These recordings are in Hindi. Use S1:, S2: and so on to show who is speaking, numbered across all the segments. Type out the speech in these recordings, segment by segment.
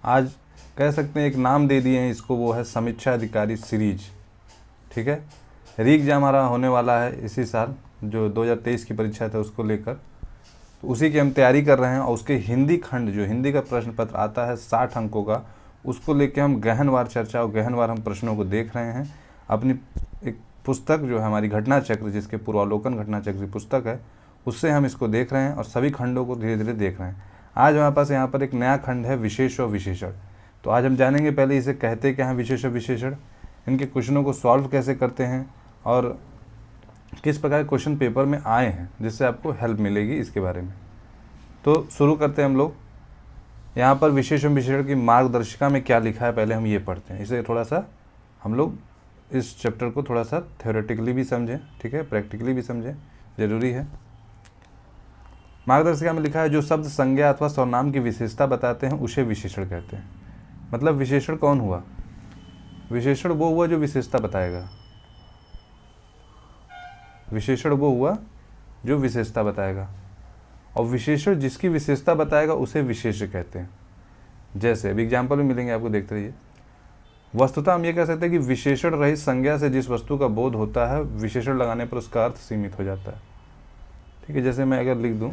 S1: आज कह सकते हैं एक नाम दे दिए हैं इसको, वो है समीक्षा अधिकारी सीरीज। ठीक है, री एग्जाम हमारा होने वाला है इसी साल, जो 2023 की परीक्षा था उसको लेकर, तो उसी की हम तैयारी कर रहे हैं। और उसके हिंदी खंड, जो हिंदी का प्रश्न पत्र आता है 60 अंकों का, उसको लेकर हम गहनवार चर्चा और गहनवार हम प्रश्नों को देख रहे हैं। अपनी एक पुस्तक जो है हमारी घटना चक्र, जिसके पूर्वावलोकन घटना चक्र की पुस्तक है, उससे हम इसको देख रहे हैं और सभी खंडों को धीरे धीरे देख रहे हैं। आज हमारे पास यहाँ पर एक नया खंड है, विशेष और विशेषण। तो आज हम जानेंगे पहले इसे कहते क्या हैं विशेष और विशेषण, इनके क्वेश्चनों को सॉल्व कैसे करते हैं और किस प्रकार क्वेश्चन पेपर में आए हैं, जिससे आपको हेल्प मिलेगी इसके बारे में। तो शुरू करते हैं हम लोग। यहाँ पर विशेष और विशेषण की मार्गदर्शिका में क्या लिखा है पहले हम ये पढ़ते हैं। इसे थोड़ा सा हम लोग इस चैप्टर को थोड़ा सा थ्योरेटिकली भी समझें, ठीक है, प्रैक्टिकली भी समझें, ज़रूरी है। मार्गदर्शिका में लिखा है जो शब्द संज्ञा अथवा सर्वनाम की विशेषता बताते हैं उसे विशेषण कहते हैं। मतलब विशेषण कौन हुआ? विशेषण वो हुआ जो विशेषता बताएगा। विशेषण वो हुआ जो विशेषता बताएगा, और विशेषण जिसकी विशेषता बताएगा उसे विशेष कहते हैं। जैसे अभी एग्जाम्पल भी मिलेंगे आपको, देखते रहिए। वस्तुतः हम ये कह सकते हैं कि विशेषण रहित संज्ञा से जिस वस्तु का बोध होता है, विशेषण लगाने पर उसका अर्थ सीमित हो जाता है। ठीक है, जैसे मैं अगर लिख दूं,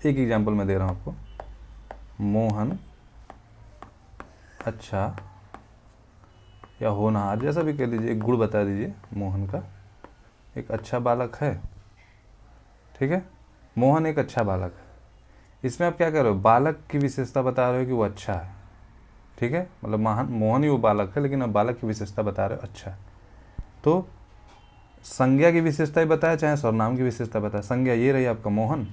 S1: एक एग्जाम्पल मैं दे रहा हूं आपको, मोहन अच्छा या होनहार, जैसा भी कह लीजिए, एक गुण बता दीजिए मोहन का, एक अच्छा बालक है। ठीक है, मोहन एक अच्छा बालक है। इसमें आप क्या कर रहे हो? बालक की विशेषता बता रहे हो कि वो अच्छा है। ठीक है, मतलब मोहन ही वो बालक है, लेकिन अब बालक की विशेषता बता रहे हो अच्छा है। तो संज्ञा की विशेषता ही बताए, चाहे सर्वनाम की विशेषता बताए। संज्ञा ये रही आपका मोहन,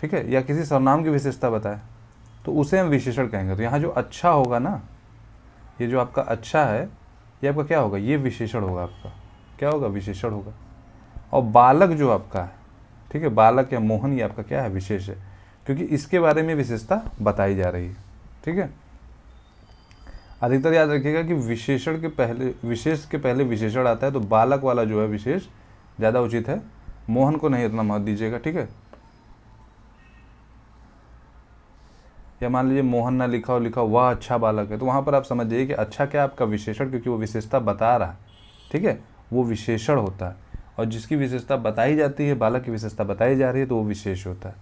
S1: ठीक है, या किसी सर्वनाम की विशेषता बताए, तो उसे हम विशेषण कहेंगे। तो यहाँ जो अच्छा होगा ना, ये जो आपका अच्छा है, ये आपका क्या होगा? ये विशेषण होगा आपका। क्या होगा? विशेषण होगा। और बालक जो आपका है, ठीक है, बालक या मोहन, ये आपका क्या है? विशेष है, क्योंकि इसके बारे में विशेषता बताई जा रही है। ठीक है, अधिकतर याद रखिएगा कि विशेषण के पहले, विशेष के पहले विशेषण आता है, तो बालक वाला जो है विशेष ज़्यादा उचित है, मोहन को नहीं इतना महत्व दीजिएगा। ठीक है, या मान लीजिए मोहन ना लिखा हो, लिखा हो वह अच्छा बालक है, तो वहाँ पर आप समझ जाइए कि अच्छा क्या आपका विशेषण, क्योंकि वो विशेषता बता रहा है। ठीक है, वो विशेषण होता है, और जिसकी विशेषता बताई जाती है, बालक की विशेषता बताई जा रही है, तो वो विशेष होता है।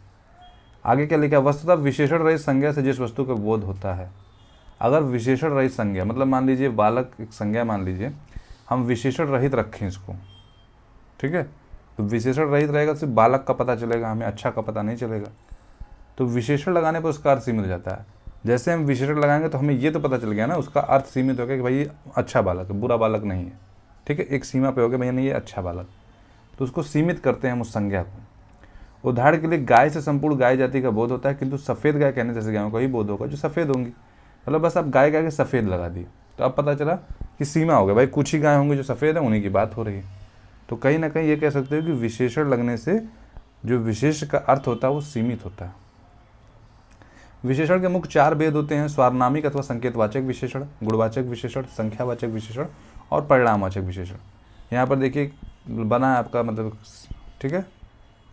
S1: आगे क्या लिखा है? वस्तुतः विशेषण रहित संज्ञा से जिस वस्तु का बोध होता है। अगर विशेषण रहित संज्ञा, मतलब मान लीजिए बालक एक संज्ञा, मान लीजिए हम विशेषण रहित रखें इसको, ठीक है, तो विशेषण रहित रहेगा, सिर्फ बालक का पता चलेगा, हमें अच्छा का पता नहीं चलेगा। तो विशेषण लगाने पर उसका अर्थ सीमित हो जाता है। जैसे हम विशेषण लगाएंगे तो हमें ये तो पता चल गया ना, उसका अर्थ सीमित हो गया कि भाई ये अच्छा बालक है, बुरा बालक नहीं है। ठीक है, एक सीमा पे हो गया, भैया नहीं ये अच्छा बालक, तो उसको सीमित करते हैं हम उस संज्ञा को। उदाहरण के लिए गाय से संपूर्ण गाय जाति का बोध होता है, किंतु सफ़ेद गाय कहने जैसे गायों का ही बोध होगा जो सफ़ेद होंगी। मतलब बस आप गाय गाय के सफ़ेद लगा दिए, तो अब पता चला कि सीमा हो गया, भाई कुछ ही गाय होंगी जो सफ़ेद है, उन्हीं की बात हो रही है। तो कहीं ना कहीं ये कह सकते हो कि विशेषण लगने से जो विशेष का अर्थ होता है वो सीमित होता है। विशेषण के मुख्य 4 भेद होते हैं: स्वारनामिक अथवा संकेतवाचक विशेषण, गुणवाचक विशेषण, संख्यावाचक विशेषण और परिणामवाचक विशेषण। यहाँ पर देखिए बना है आपका, मतलब ठीक है,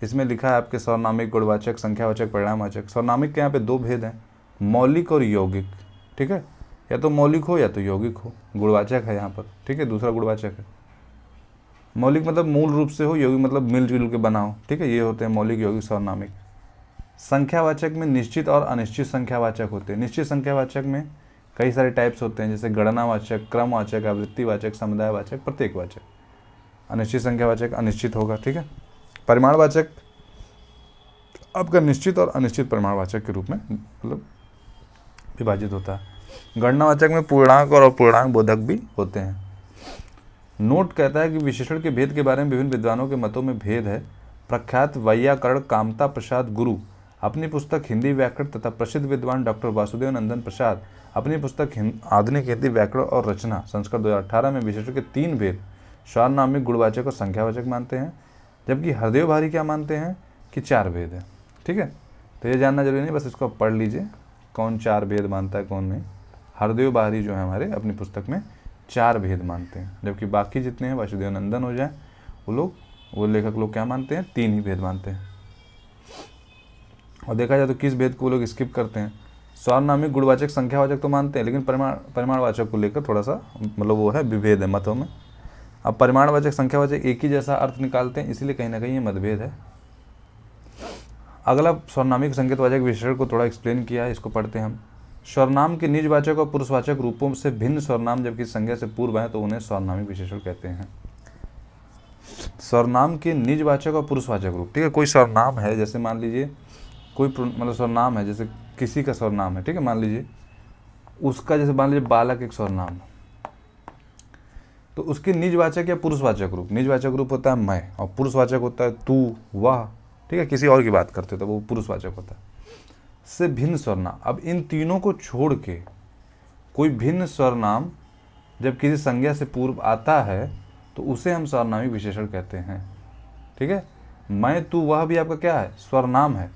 S1: इसमें लिखा है आपके सर्वनामिक, गुणवाचक, संख्यावाचक, परिणामवाचक। सर्वनामिक के यहाँ पे 2 भेद हैं, मौलिक और यौगिक। ठीक है, या तो मौलिक हो या तो यौगिक हो। गुणवाचक है यहाँ पर, ठीक है, दूसरा गुणवाचक है। मौलिक मतलब मूल रूप से हो, यौगिक मतलब मिलजुल के बना हो। ठीक है, ये होते हैं मौलिक, यौगिक, सर्वनामिक। संख्यावाचक में निश्चित और अनिश्चित संख्यावाचक होते हैं। निश्चित संख्यावाचक में कई सारे टाइप्स होते हैं, जैसे गणनावाचक, क्रमवाचक, आवृत्तिवाचक, समुदायवाचक, प्रत्येकवाचक। अनिश्चित संख्यावाचक अनिश्चित होगा। ठीक है, परिमाणवाचक आपका निश्चित और अनिश्चित परिमाणवाचक के रूप में मतलब विभाजित होता है। गणनावाचक में पूर्णांक और अपूर्णांक बोधक भी होते हैं। नोट कहता है कि विशेषण के भेद के बारे में विभिन्न विद्वानों के मतों में भेद है। प्रख्यात वैयाकरण कामता प्रसाद गुरु अपनी पुस्तक हिंदी व्याकरण तथा प्रसिद्ध विद्वान डॉक्टर वासुदेव नंदन प्रसाद अपनी पुस्तक आधुनिक हिंदी व्याकरण और रचना संस्कृत 2018 में विशेषण के 3 भेद सार्वनामिक, गुणवाचक और संख्यावाचक मानते हैं, जबकि हरदेव भारी क्या मानते हैं कि 4 भेद है। ठीक है, तो ये जानना जरूरी नहीं, बस इसको आप पढ़ लीजिए कौन 4 भेद मानता है कौन नहीं। हरदेव भारी जो है हमारे अपनी पुस्तक में 4 भेद मानते हैं, जबकि बाकी जितने हैं वासुदेव नंदन हो जाए वो लेखक लोग क्या मानते हैं? 3 ही भेद मानते हैं। और देखा जाए तो किस भेद को वो लोग स्किप करते हैं? सार्वनामिक गुणवाचक संख्यावाचक तो मानते हैं, लेकिन परिमाणवाचक को लेकर थोड़ा सा मतलब वो है विभेद है मतों में। अब परिमाणवाचक संख्यावाचक एक ही जैसा अर्थ निकालते हैं, इसीलिए कहीं ना कहीं ये मतभेद है। अगला सर्वनामिक संकेतवाचक विशेषण को थोड़ा एक्सप्लेन किया है, इसको पढ़ते हैं हम। सर्वनाम के निजवाचक और पुरुषवाचक रूपों से भिन्न सर्वनाम जबकि संज्ञा से पूर्व है तो उन्हें सर्वनामिक विशेषण कहते हैं। सर्वनाम के निजवाचक और पुरुषवाचक रूप, ठीक है। कोई सर्वनाम है, जैसे मान लीजिए कोई मतलब सर्वनाम है, जैसे किसी का सर्वनाम है, ठीक है, मान लीजिए उसका, जैसे मान लीजिए बालक एक सर्वनाम है, तो उसके निजवाचक या पुरुषवाचक रूप, निजवाचक रूप होता है मैं और पुरुषवाचक होता है तू, वह, ठीक है, किसी और की बात करते हो तो वो पुरुषवाचक होता है। से भिन्न सर्वनाम, अब इन तीनों को छोड़ के कोई भिन्न सर्वनाम जब किसी संज्ञा से पूर्व आता है तो उसे हम सर्वनामिक विशेषण कहते हैं, ठीक है। मैं तू वह भी आपका क्या है, सर्वनाम है,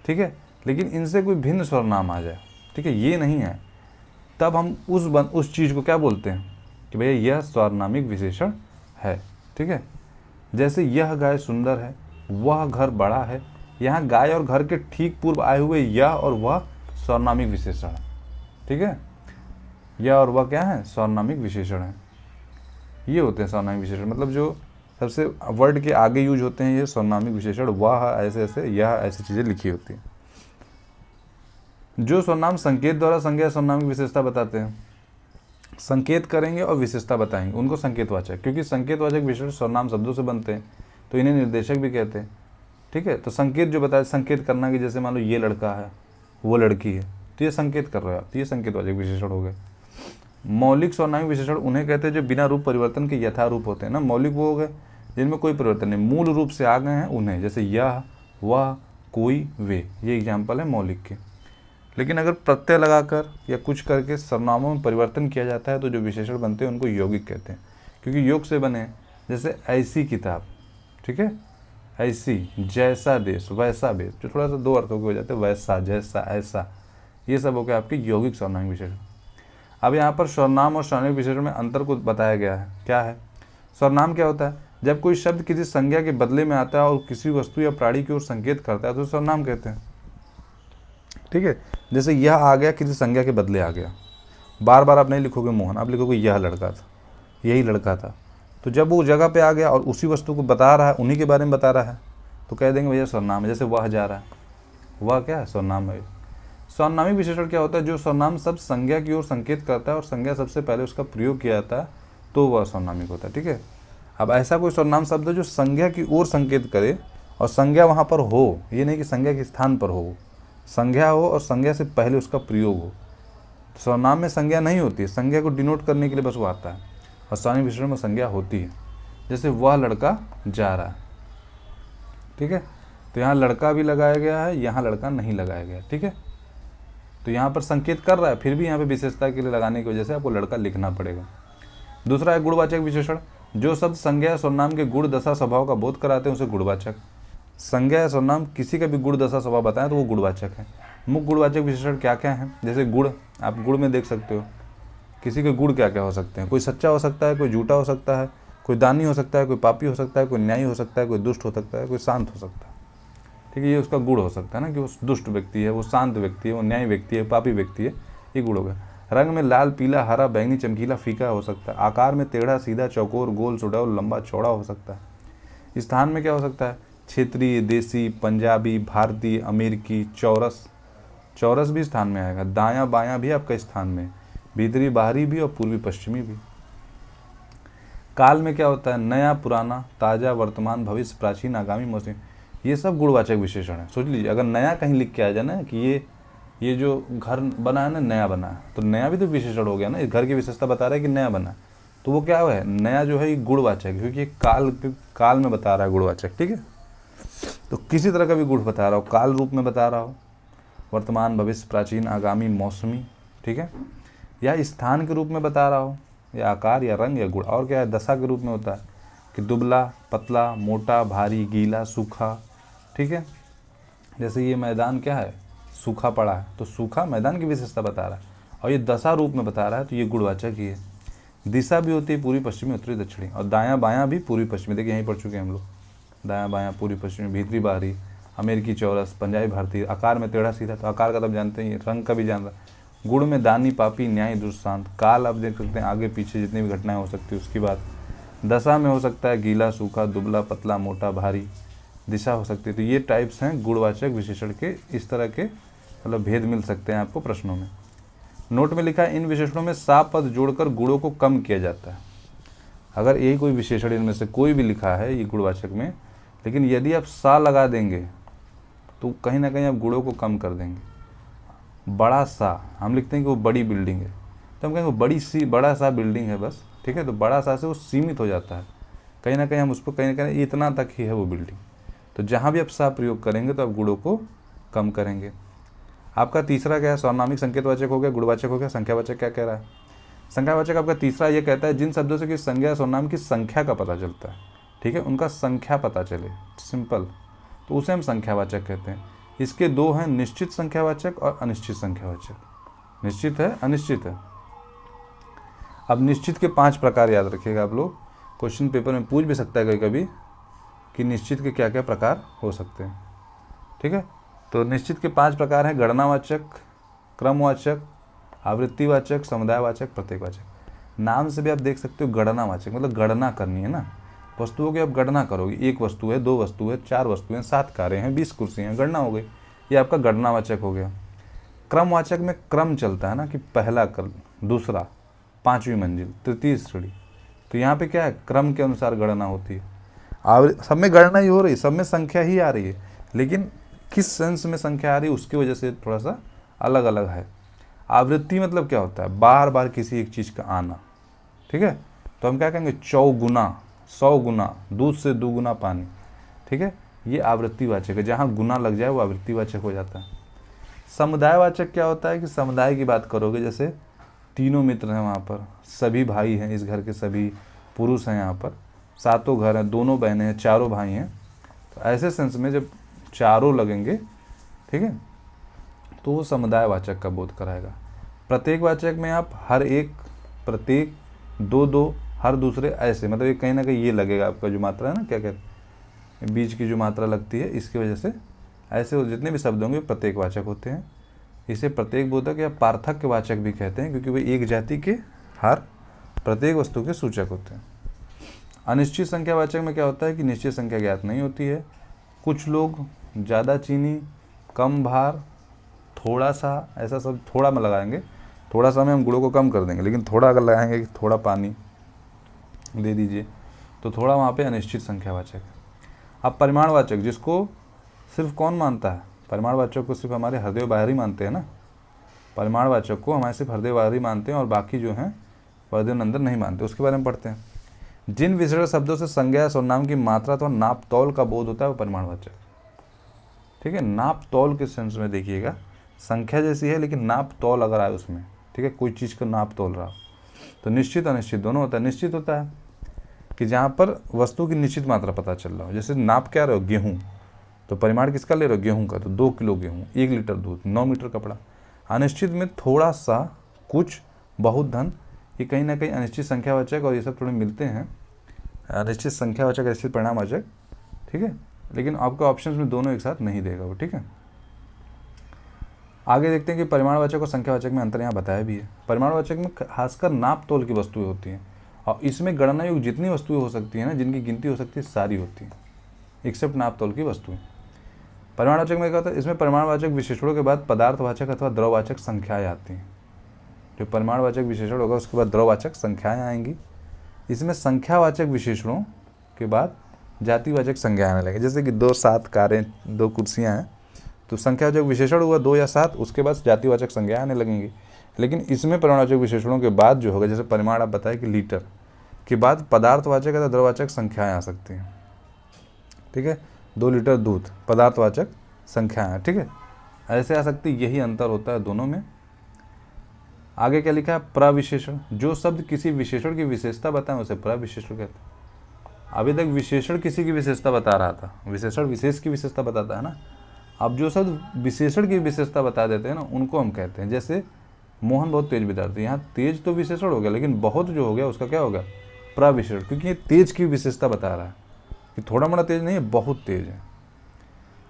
S1: ठीक है, लेकिन इनसे कोई भिन्न सर्वनाम आ जाए, ठीक है, ये नहीं है, तब हम उस चीज़ को क्या बोलते हैं कि भैया यह सर्वनामिक विशेषण है, ठीक है। जैसे यह गाय सुंदर है, वह घर बड़ा है, यहाँ गाय और घर के ठीक पूर्व आए हुए यह और वह सर्वनामिक विशेषण है, ठीक है। यह और वह क्या है, सर्वनामिक विशेषण है। ये होते हैं सर्वनामिक विशेषण, मतलब जो सबसे वर्ड के आगे यूज होते हैं ये सर्वनामिक विशेषण, वह ऐसे ऐसे, यह ऐसी चीज़ें लिखी होती हैं। जो सर्वनाम संकेत द्वारा संज्ञा सर्वनामिक विशेषता बताते हैं, संकेत करेंगे और विशेषता बताएंगे, उनको संकेतवाचक, क्योंकि संकेतवाचक विशेषण सर्वनाम शब्दों से बनते हैं तो इन्हें निर्देशक भी कहते हैं, ठीक है। तो संकेत जो बताया, संकेत करना कि जैसे मान लो ये लड़का है, वो लड़की है, तो ये संकेत कर रहे हो आप, तो ये संकेतवाचक विशेषण हो गए। मौलिक सर्वनामिक विशेषण उन्हें कहते हैं जो बिना रूप परिवर्तन के यथारूप होते हैं ना। मौलिक वो हो गए जिनमें कोई परिवर्तन नहीं, मूल रूप से आ गए हैं उन्हें, जैसे यह, वह, कोई, वे, ये एग्जाम्पल है मौलिक के। लेकिन अगर प्रत्यय लगाकर या कुछ करके सर्वनामों में परिवर्तन किया जाता है तो जो विशेषण बनते हैं उनको यौगिक कहते हैं, क्योंकि योग से बने। जैसे ऐसी किताब, ठीक है, ऐसी, जैसा देश, वैसा वेश, जो थोड़ा सा दो अर्थों के हो जाते हैं, वैसा, जैसा, ऐसा, ये सब हो गया आपके यौगिक सर्वनामिक विशेषण। अब यहाँ पर सर्वनाम और सर्वनामिक विशेषण में अंतर को बताया गया है। क्या है सर्वनाम, क्या होता है, जब कोई शब्द किसी संज्ञा के बदले में आता है और किसी वस्तु या प्राणी की ओर संकेत करता है तो सर्वनाम कहते हैं, ठीक है। जैसे यह आ गया किसी संज्ञा के बदले आ गया, बार बार आप नहीं लिखोगे मोहन, आप लिखोगे यह लड़का था, यही लड़का था, तो जब वो जगह पे आ गया और उसी वस्तु को बता रहा है, उन्हीं के बारे में बता रहा है, तो कह देंगे भैया सर्वनाम है। जैसे वह जा रहा है, वह क्या है, सर्वनाम है। सर्वनामिक विशेषण क्या होता है, जो सर्वनाम शब्द संज्ञा की ओर संकेत करता है और संज्ञा सबसे पहले उसका प्रयोग किया जाता है तो वह सर्वनामिक होता है, ठीक है। अब ऐसा कोई सर्वनाम शब्द है जो संज्ञा की ओर संकेत करे और संज्ञा वहाँ पर हो, ये नहीं कि संज्ञा के स्थान पर हो, संज्ञा हो और संज्ञा से पहले उसका प्रयोग हो। सर्वनाम में संज्ञा नहीं होती है, संज्ञा को डिनोट करने के लिए बस वो आता है, और सर्वनामिक विशेषण में संज्ञा होती है। जैसे वह लड़का जा रहा है, ठीक है, तो यहाँ लड़का भी लगाया गया है, यहाँ लड़का नहीं लगाया गया, ठीक है। तो यहाँ पर संकेत कर रहा है, फिर भी यहाँ पे विशेषता के लिए लगाने की वजह से आपको लड़का लिखना पड़ेगा। दूसरा है गुणवाचक विशेषण, जो शब्द संज्ञा या सर्वनाम के गुण दशा स्वभाव का बोध कराते हैं उसे गुणवाचक। संज्ञा या सर्वनाम किसी का भी गुण दशा स्वभाव बताएं तो वो गुणवाचक है। मुख्य गुणवाचक विशेषण क्या क्या हैं, जैसे गुण, आप गुण में देख सकते हो किसी के गुण क्या क्या हो सकते हैं, कोई सच्चा हो सकता है, कोई झूठा हो सकता है, कोई दानी हो सकता है, कोई पापी हो सकता है, कोई न्यायी हो सकता है, कोई दुष्ट हो सकता है, कोई शांत हो सकता है, ठीक है। ये उसका गुण हो सकता है ना, कि वो दुष्ट व्यक्ति है, वो शांत व्यक्ति है, वो न्यायी व्यक्ति है, पापी व्यक्ति है, ये गुण हो गया। रंग में लाल, पीला, हरा, बैंगनी, चमकीला, फीका हो सकता है। आकार में टेढ़ा, सीधा, चौकोर, गोल, सुडौल, लंबा, चौड़ा हो सकता है। स्थान में क्या हो सकता है, क्षेत्रीय, देसी, पंजाबी, भारतीय, अमेरिकी, चौरस, चौरस भी स्थान में आएगा। दायां बायां भी आपका स्थान में, भीतरी बाहरी भी और पूर्वी पश्चिमी भी। काल में क्या होता है, नया, पुराना, ताज़ा, वर्तमान, भविष्य, प्राचीन, आगामी, मौसमी, ये सब गुणवाचक विशेषण है। सोच लीजिए अगर नया कहीं लिख के आ जाए ना कि ये जो घर बना है ना, नया बना है, तो नया भी तो विशेषण हो गया ना, इस घर की विशेषता बता रहा है कि नया बना है, तो वो क्या है, नया जो है ये गुणवाचक है, क्योंकि काल में बता रहा है गुणवाचक, ठीक है। तो किसी तरह का भी गुण बता रहा हो, काल रूप में बता रहा हो, वर्तमान, भविष्य, प्राचीन, आगामी, मौसमी, ठीक है, या स्थान के रूप में बता रहा हो, या आकार या रंग या गुण, और क्या है, दशा के रूप में होता है कि दुबला, पतला, मोटा, भारी, गीला, सूखा, ठीक है। जैसे ये मैदान क्या है, सूखा पड़ा है, तो सूखा मैदान की विशेषता बता रहा है, और ये दशा रूप में बता रहा है, तो ये गुणवाचक ही है। दिशा भी होती है पूर्वी, पश्चिमी, उत्तरी, दक्षिणी, और दायां बायां भी पूर्वी पश्चिमी, देखिए यहीं पढ़ चुके हैं हम लोग, दायां बायां, पूर्वी पश्चिमी, भीतरी बाहरी, अमेरिकी चौरस, पंजाबी भारतीय, आकार में टेढ़ा सीधा, तो आकार का तो आप जानते ही, रंग का भी जान रहा। गुण में दानी पापी न्याय दुष्ट शांत, काल आप देख सकते हैं आगे पीछे जितनी भी घटनाएं हो सकती है उसकी बात। दशा में हो सकता है गीला सूखा, दुबला पतला मोटा भारी, दिशा हो सकती है। तो ये टाइप्स हैं गुणवाचक विशेषण के, इस तरह के मतलब भेद मिल सकते हैं आपको प्रश्नों में। नोट में लिखा है इन विशेषणों में सा पद जोड़कर गुणों को कम किया जाता है। अगर यही कोई विशेषण इनमें से कोई भी लिखा है ये गुणवाचक में, लेकिन यदि आप सा लगा देंगे तो कहीं ना कहीं आप गुणों को कम कर देंगे। बड़ा सा हम लिखते हैं कि वो बड़ी बिल्डिंग है, तो हम कहेंगे वो बड़ी सी बड़ा सा बिल्डिंग है बस, ठीक है। तो बड़ा सा से वो सीमित हो जाता है, कहीं ना कहीं हम उसको कहीं ना कहीं इतना तक ही है वो बिल्डिंग। तो जहाँ भी आप सा प्रयोग करेंगे तो आप गुणों को कम करेंगे। आपका तीसरा क्या है, सर्वनामिक संकेतवाचक हो गया, गुणवाचक हो गया। संख्यावाचक क्या कह रहा है? संख्यावाचक आपका तीसरा ये कहता है जिन शब्दों से कि संज्ञा या सर्वनाम की संख्या का पता चलता है, ठीक है, उनका संख्या पता चले, सिंपल, तो उसे हम संख्यावाचक कहते हैं। इसके दो हैं, निश्चित संख्यावाचक और अनिश्चित संख्यावाचक। निश्चित है, अनिश्चित है। अब निश्चित के 5 प्रकार याद रखिएगा आप लोग, क्वेश्चन पेपर में पूछ भी सकता है कभी कभी कि निश्चित के क्या क्या प्रकार हो सकते हैं, ठीक है। तो निश्चित के 5 प्रकार हैं, गणनावाचक, क्रमवाचक, आवृत्तिवाचक, समुदायवाचक, प्रत्येकवाचक। नाम से भी आप देख सकते हो गणनावाचक, मतलब गणना करनी है ना, वस्तुओं की आप गणना करोगे, 1 वस्तु है, 2 वस्तु है, 4 वस्तुएं, 7 कारें हैं, 20 कुर्सियाँ हैं, गणना हो गई, ये आपका गणनावाचक हो गया। क्रमवाचक में क्रम चलता है ना कि पहला क्रम, दूसरा, 5वीं मंजिल, तृतीय श्रेणी, तो यहाँ पे क्या है, क्रम के अनुसार गणना होती है। सब में गणना ही हो रही है, सब में संख्या ही आ रही है, लेकिन किस सेंस में संख्या आ रही है उसकी वजह से थोड़ा सा अलग अलग है। आवृत्ति मतलब क्या होता है, बार बार किसी एक चीज़ का आना, ठीक है। तो हम क्या कहेंगे, 100 गुना, दूध से 2 गुना पानी, ठीक है, ये आवृत्तिवाचक है। जहाँ गुना लग जाए वो आवृत्तिवाचक हो जाता है। समुदायवाचक क्या होता है कि समुदाय की बात करोगे, जैसे तीनों मित्र हैं वहाँ पर, सभी भाई हैं, इस घर के सभी पुरुष हैं, यहाँ पर 7 घर हैं, दोनों बहनें हैं, 4 भाई हैं, तो ऐसे सेंस में जब 4 लगेंगे, ठीक है, तो वो समुदायवाचक का बोध कराएगा। प्रत्येकवाचक में आप हर एक, प्रत्येक, 2 हर दूसरे, ऐसे, मतलब ये कहीं ना कहीं ये लगेगा आपका जो मात्रा है ना, क्या कहते हैं, बीच की जो मात्रा लगती है, इसकी वजह से ऐसे जितने भी शब्द होंगे प्रत्येकवाचक होते हैं। इसे प्रत्येकबोधक या पार्थक्यवाचक भी कहते हैं, क्योंकि वे एक जाति के हर प्रत्येक वस्तु के सूचक होते हैं। अनिश्चित संख्यावाचक में क्या होता है कि निश्चित संख्या ज्ञात नहीं होती है। कुछ लोग, ज़्यादा चीनी, कम भार, थोड़ा सा, ऐसा सब थोड़ा में लगाएंगे, थोड़ा सा में हम गुणों को कम कर देंगे, लेकिन थोड़ा अगर लगाएंगे कि थोड़ा पानी दे दीजिए, तो थोड़ा वहाँ पे अनिश्चित संख्यावाचक है। अब परिमाणवाचक, जिसको सिर्फ कौन मानता है, परिमाणवाचक को सिर्फ हमारे हृदय बाहरी मानते हैं ना, परिमाणवाचक को हमारे सिर्फ हृदय बाहरी मानते हैं और बाकी जो हैं हृदय अंदर नहीं मानते, उसके बारे में पढ़ते हैं। जिन विशेषण शब्दों से संज्ञा सर्वनाम की मात्रा तो नाप तौल का बोध होता है वो परिमाणवाचक, ठीक है। नाप तौल के सेंस में देखिएगा, संख्या जैसी है लेकिन नाप तौल अगर आए उसमें, ठीक है, कोई चीज़ को नाप तौल रहा, तो निश्चित अनिश्चित दोनों होता है। निश्चित होता है कि जहाँ पर वस्तु की निश्चित मात्रा पता चल रहा हो, जैसे नाप क्या रहे हो, गेहूँ, तो परिमाण किसका ले रहे हो, गेहूँ का, तो 2 किलो गेहूँ, 1 लीटर दूध, 9 मीटर कपड़ा। अनिश्चित में थोड़ा सा, कुछ, बहुत धन, ये कहीं ना कहीं अनिश्चित संख्यावाचक और ये सब थोड़े मिलते हैं, अनिश्चित संख्यावाचक, अनिश्चित परिणामवाचक, ठीक है, लेकिन आपको ऑप्शंस में दोनों एक साथ नहीं देगा वो, ठीक है। आगे देखते हैं कि परिमाणवाचक और संख्यावाचक में अंतर यहाँ बताया भी है। परिमाणवाचक में खासकर नाप तोल की वस्तुएं होती हैं, और इसमें गणना योग्य जितनी वस्तुएं हो सकती हैं ना, जिनकी गिनती हो सकती है, सारी होती हैं एक्सेप्ट नाप तोल की वस्तुएं। परिमाणवाचक में क्या होता है, इसमें परिमाणवाचक विशेषणों के बाद पदार्थवाचक अथवा द्रववाचक संख्याएँ आती हैं। जो परिमाणवाचक विशेषण होगा उसके बाद द्रववाचक संख्याएँ आएंगी। इसमें संख्यावाचक विशेषणों के बाद जातिवाचक संज्ञा आने लगे, जैसे कि 2 7 कारें, 2 कुर्सियाँ हैं, तो संख्यावाचक विशेषण हुआ 2 या 7, उसके बाद जातिवाचक संज्ञा आने लगेंगी। लेकिन इसमें परिमाणवाचक विशेषणों के बाद जो होगा, जैसे परिमाण आप बताए कि लीटर, के बाद पदार्थवाचक या द्रववाचक संख्याएँ आ सकती हैं, ठीक है। 2 लीटर दूध, पदार्थवाचक संख्याएँ, ठीक है, ऐसे आ सकती, यही अंतर होता है दोनों में। आगे क्या लिखा है, प्रविशेषण, जो शब्द किसी विशेषण की विशेषता बताएं उसे प्रविशेषण कहते हैं। अभी तक विशेषण किसी की विशेषता बता रहा था, विशेषण विशेष की विशेषता बताता है ना, अब जो शब्द विशेषण की विशेषता बता देते हैं ना, उनको हम कहते हैं। जैसे मोहन बहुत तेज विद्यार्थी, यहाँ तेज तो विशेषण हो गया, लेकिन बहुत जो हो गया उसका क्या होगा, प्रविशेषण, क्योंकि ये तेज की विशेषता बता रहा है कि थोड़ा मोड़ा तेज नहीं है, बहुत तेज है।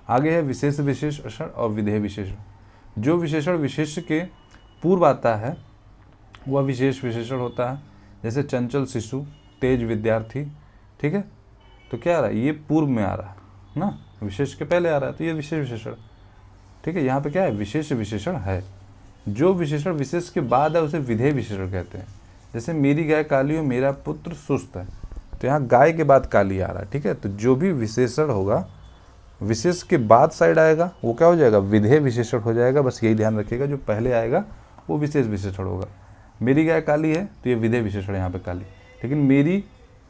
S1: आगे है विशेष विशेषण और विधेय विशेषण। जो विशेषण विशेष्य के पूर्व आता है वह विशेष विशेषण होता है। जैसे चंचल शिशु, तेज विद्यार्थी, ठीक है, तो क्या आ रहा है, ये पूर्व में आ रहा है ना, विशेष के पहले आ रहा है, तो ये विशेष विशेषण, ठीक है। यहाँ पे क्या है, विशेष विशेषण है। जो विशेषण विशेष के बाद है उसे विधेय विशेषण कहते हैं। जैसे मेरी गाय काली हो, मेरा पुत्र सुस्त है, तो यहाँ गाय के बाद काली आ रहा है, ठीक है। तो जो भी विशेषण होगा विशेष के बाद साइड आएगा वो क्या हो जाएगा, विधेय विशेषण हो जाएगा। बस यही ध्यान रखिएगा, जो पहले आएगा वो विशेष विशेषण होगा। मेरी गाय काली है तो ये विधेय विशेषण यहाँ पे काली, लेकिन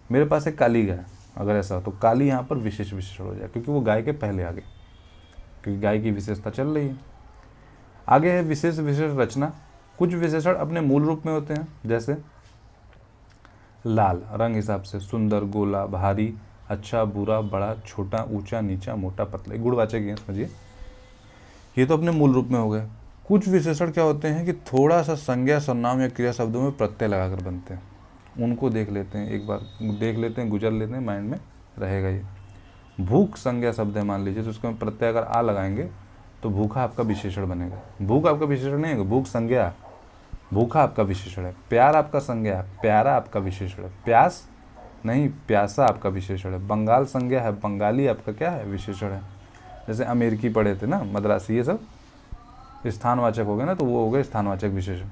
S1: मेरे पास एक काली गाय, अगर ऐसा हो तो काली यहाँ पर विशेष विशेषण हो जाएगा, क्योंकि वो गाय के पहले आ गए, क्योंकि गाय की विशेषता चल रही है। आगे है विशेष विशेषण रचना। कुछ विशेषण अपने मूल रूप में होते हैं, जैसे लाल रंग हिसाब से, सुंदर, गोला, भारी, अच्छा, बुरा, बड़ा, छोटा, ऊंचा, नीचा, मोटा, पतला, गुणवाचक हैं, समझिए। ये तो अपने मूल रूप में हो गए। कुछ विशेषण क्या होते हैं कि थोड़ा सा संज्ञा, सर्वनाम या क्रिया शब्दों में प्रत्यय लगाकर बनते हैं। उनको देख लेते हैं, एक बार देख लेते हैं, गुजर लेते हैं, माइंड में रहेगा ये। भूख संज्ञा शब्द है मान लीजिए, तो उसको प्रत्यय अगर आ लगाएंगे तो भूखा आपका विशेषण बनेगा। भूख आपका विशेषण नहीं है, भूख संज्ञा, भूखा आपका विशेषण है। प्यार आपका संज्ञा है, प्यारा आपका विशेषण है। प्यास नहीं, प्यासा आपका विशेषण है। बंगाल संज्ञा है, बंगाली आपका क्या है, विशेषण है। जैसे अमेरिकी पढ़े थे ना, मद्रासी, ये सब स्थानवाचक हो गए ना, तो वो हो गए स्थानवाचक विशेषण।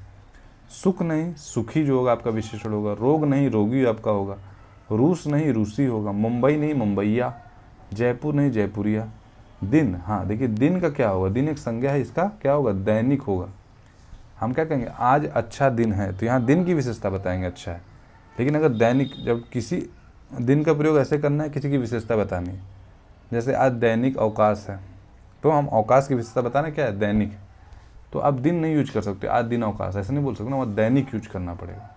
S1: सुख नहीं, सुखी जो होगा आपका विशेषण होगा। रोग नहीं, रोगी आपका होगा। रूस नहीं, रूसी होगा। मुंबई नहीं, मुंबईया। जयपुर नहीं, जयपुरिया। दिन, हाँ देखिए दिन का क्या होगा, दिन एक संज्ञा है, इसका क्या होगा, दैनिक होगा। हम क्या कहेंगे, आज अच्छा दिन है, तो यहाँ दिन की विशेषता बताएंगे, अच्छा है। लेकिन अगर दैनिक, जब किसी दिन का प्रयोग ऐसे करना है, किसी की विशेषता बतानी है, जैसे आज दैनिक अवकाश है, तो हम अवकाश की विशेषता बताना क्या है, दैनिक। तो आप दिन नहीं यूज कर सकते, आज दिन अवकाश, ऐसे नहीं बोल सकते ना, वो दैनिक यूज करना पड़ेगा।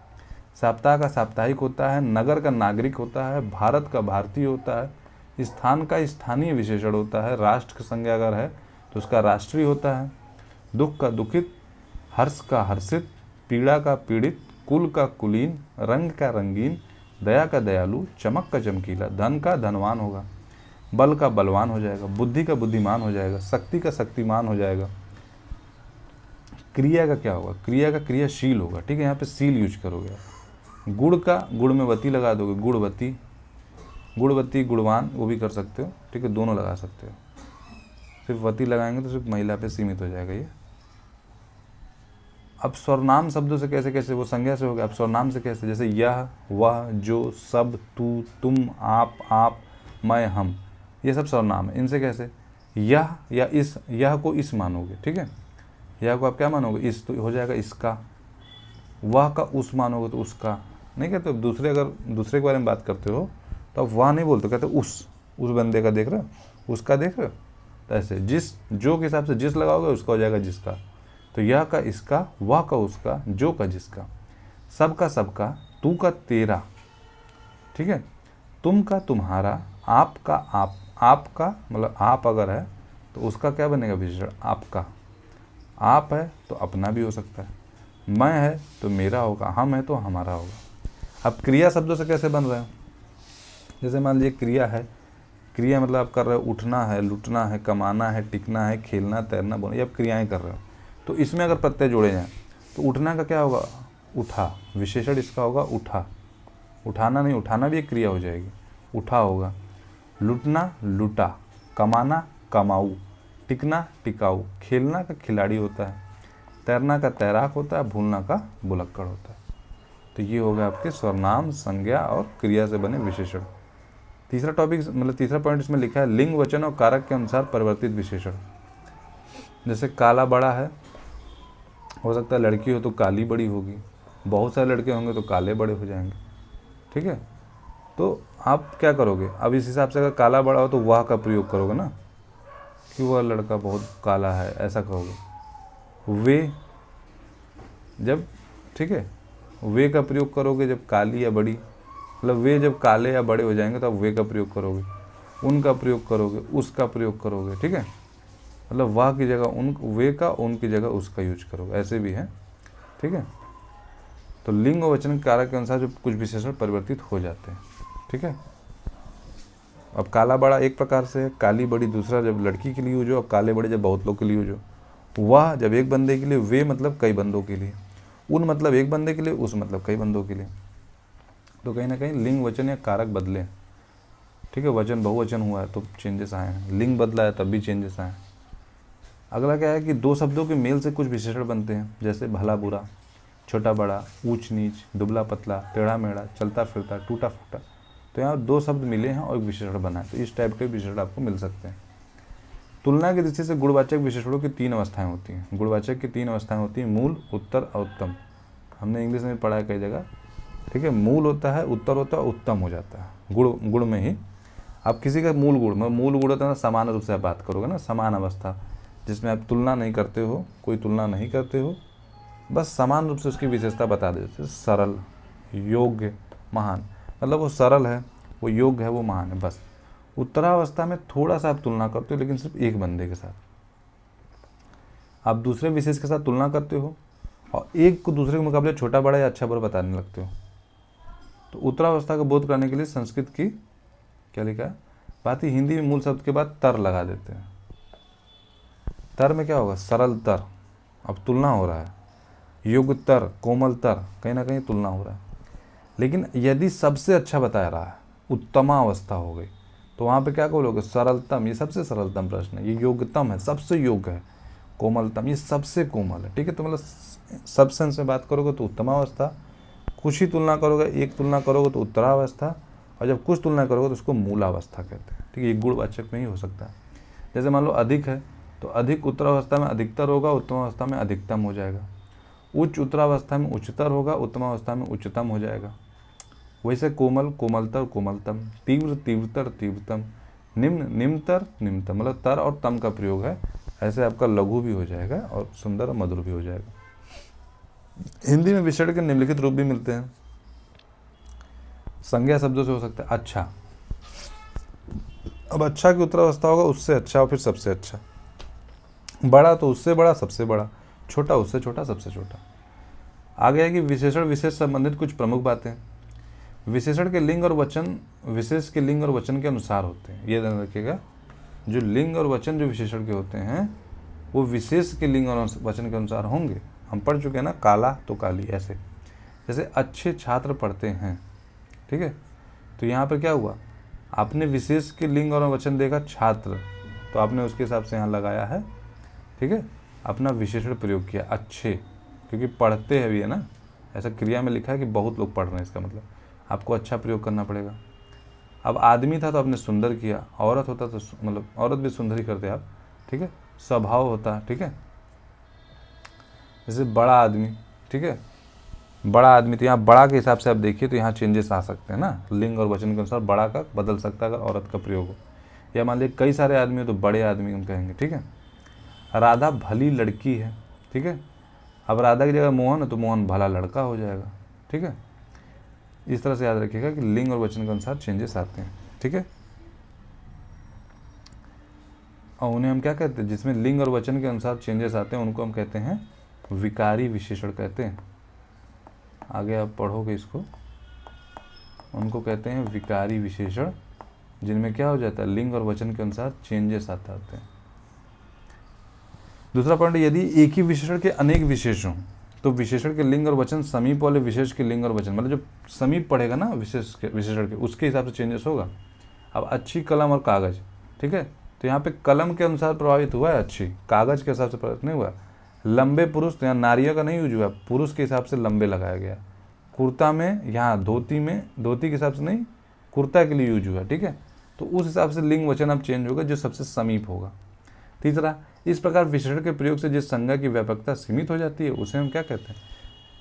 S1: सप्ताह का साप्ताहिक होता है। नगर का नागरिक होता है। भारत का भारतीय होता है। स्थान का स्थानीय विशेषण होता है। राष्ट्र का संज्ञा अगर है तो उसका राष्ट्रीय होता है। दुख का दुखित, हर्ष का हर्षित, पीड़ा का पीड़ित, कुल का कुलीन, रंग का रंगीन, दया का दयालु, चमक का चमकीला। धन का धनवान होगा। बल का बलवान हो जाएगा। बुद्धि का बुद्धिमान हो जाएगा। शक्ति का शक्तिमान हो जाएगा। क्रिया का क्या होगा, क्रिया का क्रियाशील होगा, ठीक है, यहाँ पे शील यूज करोगे। गुड़ का गुड़ में वती लगा दोगे, गुड़वती। गुड़वती, गुणवान, वो भी कर सकते हो, ठीक है, दोनों लगा सकते हो। सिर्फ वती लगाएंगे तो सिर्फ महिला पे सीमित हो जाएगा ये। अब सर्वनाम शब्दों से कैसे कैसे, वो संज्ञा से हो गया। अब सर्वनाम से कैसे, जैसे यह, वह, जो, सब, तू, तुम, आप, मैं, हम, ये सब सर्वनाम है। इनसे कैसे, यह या इस, यह को इस मानोगे, ठीक है, यह को आप क्या मानोगे, इस, तो हो जाएगा इसका। वह का उस मानोगे तो उसका। नहीं कहते, दूसरे अगर दूसरे के बारे में बात करते हो तो आप वह नहीं बोलते, कहते उस बंदे का देख रहे हो, उसका देख रहे हो, तो ऐसे जिस, जो के हिसाब से जिस लगाओगे उसका हो जाएगा जिसका। तो यह का इसका, वह का उसका, जो का जिसका, सब का सबका, तू का तेरा, ठीक है, तुम का तुम्हारा, आप का आपका, मतलब आप अगर है तो उसका क्या बनेगा विशेषण, आपका। आप है तो अपना भी हो सकता है। मैं है तो मेरा होगा। हम है तो हमारा होगा। अब क्रिया शब्दों से कैसे बन रहे हैं, जैसे मान लीजिए क्रिया है, क्रिया मतलब आप कर रहे हो उठना है, लुटना है, कमाना है, टिकना है, खेलना, तैरना, बोलना, ये आप क्रियाएं कर रहे हो। तो इसमें अगर प्रत्यय जोड़े जाएँ तो उठना का क्या होगा, उठा, विशेषण इसका होगा उठा। उठाना नहीं, उठाना भी एक क्रिया हो जाएगी, उठा होगा। लुटना, लुटा। कमाना, कमाऊ। टिकना, टिकाऊ। खेलना का खिलाड़ी होता है। तैरना का तैराक होता है। भूलना का भुलक्कड़ होता है। तो ये हो गया आपके सर्वनाम, संज्ञा और क्रिया से बने विशेषण। तीसरा टॉपिक, मतलब तीसरा पॉइंट इसमें लिखा है लिंग, वचन और कारक के अनुसार परिवर्तित विशेषण। जैसे काला बड़ा है, हो सकता है लड़की हो तो काली बड़ी होगी, बहुत सारे लड़के होंगे तो काले बड़े हो जाएंगे, ठीक है। तो आप क्या करोगे, अब इस हिसाब से अगर काला बड़ा हो तो वह का प्रयोग करोगे ना, कि वह लड़का बहुत काला है, ऐसा कहोगे। वे, जब, ठीक है, वे का प्रयोग करोगे जब काली या बड़ी, मतलब वे जब काले या बड़े हो जाएंगे तो आप वे का प्रयोग करोगे। उनका प्रयोग करोगे, उसका प्रयोग करोगे, ठीक है, मतलब वाह की जगह उन, वे का, उनकी जगह उसका यूज करोगे, ऐसे भी है, ठीक है। तो लिंग और वचन कारक के अनुसार जो कुछ विशेषण परिवर्तित हो जाते हैं, ठीक है। अब काला बड़ा एक प्रकार से है, काली बड़ी दूसरा जब लड़की के लिए यूज हो, अब काले बड़े जब बहुत लोग के लिए यूज हो। वह जब एक बंदे के लिए, वे मतलब कई बंदों के लिए, उन मतलब एक बंदे के लिए, उस मतलब कई बंदों के लिए। तो कहीं ना कहीं लिंग वचन या कारक बदले, ठीक है। वचन बहुवचन हुआ है तो चेंजेस आए हैं, लिंग बदला है तब भी चेंजेस आए हैं। अगला क्या है कि दो शब्दों के मेल से कुछ विशेषण बनते हैं, जैसे भला बुरा, छोटा बड़ा, ऊंच नीच, दुबला पतला, टेढ़ा मेढ़ा, चलता फिरता, टूटा फूटा। तो यहाँ दो शब्द मिले हैं और एक विशेषण बना है, तो इस टाइप के विशेषण आपको मिल सकते हैं। तुलना की दृष्टि से गुणवाचक विशेषणों की 3 अवस्थाएं होती हैं। गुणवाचक की 3 अवस्थाएं होती हैं, मूल, उत्तर और उत्तम। हमने इंग्लिश में पढ़ा है कई जगह, ठीक है। मूल होता है, उत्तर होता है, उत्तम हो जाता है गुण में ही। आप किसी का मूल गुण होता है ना, समान रूप से आप बात करोगे ना, समान अवस्था जिसमें आप तुलना नहीं करते हो, कोई तुलना नहीं करते हो, बस समान रूप से उसकी विशेषता बता देते। सरल, योग्य, महान, मतलब वो सरल है, वो योग्य है, वो महान है, बस। उत्तरावस्था में थोड़ा सा आप तुलना करते हो, लेकिन सिर्फ एक बंदे के साथ। आप दूसरे विशेष के साथ तुलना करते हो और एक को दूसरे के मुकाबले छोटा बड़ा या अच्छा बुरा बताने लगते हो। तो उत्तरावस्था का बोध करने के लिए संस्कृत की क्या लिखा है, बात ही हिंदी में मूल शब्द के बाद तर लगा देते हैं। तर में क्या होगा, सरल तर, अब तुलना हो रहा है। योग्य तर, कोमल तर, कहीं ना कहीं तुलना हो रहा है। लेकिन यदि सबसे अच्छा बता रहा है, उत्तमावस्था हो गई, तो वहाँ पे क्या बोलोगे, सरलतम, ये सबसे सरलतम प्रश्न है। ये योग्यतम है, सबसे योग्य है। कोमलतम, ये सबसे कोमल है, ठीक है। तो मतलब सब सेंस में बात करोगे तो उत्तमावस्था, कुछ ही तुलना करोगे, एक तुलना करोगे तो उत्तरावस्था, और जब कुछ तुलना करोगे तो उसको मूलावस्था कहते हैं, ठीक है। ये गुणवाचक में ही हो सकता है। जैसे मान लो अधिक है तो अधिक उत्तरावस्था में अधिकतर होगा, उत्तमावस्था में अधिकतम हो जाएगा। उच्च उत्तरावस्था में उच्चतर होगा, उत्तमावस्था में उच्चतम हो जाएगा। वैसे कोमल, कोमलतर, कोमलतम, तीव्र, तीव्रतर, तीव्रतम, निम्न, निम्नतर, निम्नतम, मतलब तर और तम का प्रयोग है। ऐसे आपका लघु भी हो जाएगा और सुंदर और मधुर भी हो जाएगा। हिंदी में विशेषण के निम्नलिखित रूप भी मिलते हैं। संज्ञा शब्दों से हो सकता है अच्छा, अब अच्छा की उत्तरावस्था होगा उससे अच्छा और फिर सबसे अच्छा। बड़ा तो उससे बड़ा, सबसे बड़ा। छोटा उससे छोटा, सबसे छोटा। आगे है कि विशेषण विशेष संबंधित कुछ प्रमुख बातें। विशेषण के लिंग और वचन विशेष के लिंग और वचन के अनुसार होते हैं, ये ध्यान रखिएगा। जो लिंग और वचन जो विशेषण के होते हैं वो विशेष के लिंग और वचन के अनुसार होंगे। हम पढ़ चुके हैं ना, काला तो काली, ऐसे। जैसे अच्छे छात्र पढ़ते हैं, ठीक है। तो यहाँ पर क्या हुआ, आपने विशेष के लिंग और वचन देखा छात्र, तो आपने उसके हिसाब से यहाँ लगाया है, ठीक है। अपना विशेषण प्रयोग किया अच्छे, क्योंकि पढ़ते हैं भी है ना, ऐसा क्रिया में लिखा है कि बहुत लोग पढ़ रहे हैं, इसका मतलब आपको अच्छा प्रयोग करना पड़ेगा। अब आदमी था तो आपने सुंदर किया, औरत होता तो मतलब औरत भी सुंदर ही करते आप, ठीक है। स्वभाव होता, ठीक है। जैसे बड़ा आदमी, ठीक है, बड़ा आदमी, तो यहाँ बड़ा के हिसाब से आप देखिए तो यहाँ चेंजेस आ सकते हैं ना, लिंग और वचन के अनुसार बड़ा का बदल सकता है अगर औरत का प्रयोग हो। या मान लीजिए कई सारे आदमी हो तो बड़े आदमी हम कहेंगे, ठीक है। राधा भली लड़की है, ठीक है। अब राधा की जगह मोहन है तो मोहन भला लड़का हो जाएगा, ठीक है। इस तरह से याद रखिएगा कि लिंग और वचन के अनुसार चेंजेस आते हैं, ठीक है। और उन्हें हम क्या कहते हैं, जिसमें लिंग और वचन के अनुसार चेंजेस आते हैं उनको हम कहते हैं विकारी विशेषण कहते हैं। आगे आप पढ़ोगे इसको, उनको कहते हैं विकारी विशेषण, जिनमें क्या हो जाता है, लिंग और वचन के अनुसार चेंजेस आते हैं। दूसरा पॉइंट, यदि एक ही विशेषण के अनेक विशेष हों तो विशेषण के लिंग और वचन समीप वाले विशेष के लिंग और वचन, मतलब जो समीप पड़ेगा ना विशेषण के, उसके हिसाब से चेंजेस होगा। अब अच्छी कलम और कागज, ठीक है, तो यहाँ पे कलम के अनुसार प्रभावित हुआ है अच्छी, कागज के हिसाब से प्रभावित नहीं हुआ। लंबे पुरुष, तो यहाँ नारियों का नहीं यूज हुआ, पुरुष के हिसाब से लंबे लगाया गया। कुर्ता में, यहाँ धोती में, धोती के हिसाब से नहीं, कुर्ता के लिए यूज हुआ, ठीक है। तो उस हिसाब से लिंग वचन अब चेंज होगा जो सबसे समीप होगा। तीसरा, इस प्रकार विशेषण के प्रयोग से जिस संज्ञा की व्यापकता सीमित हो जाती है उसे हम क्या कहते हैं,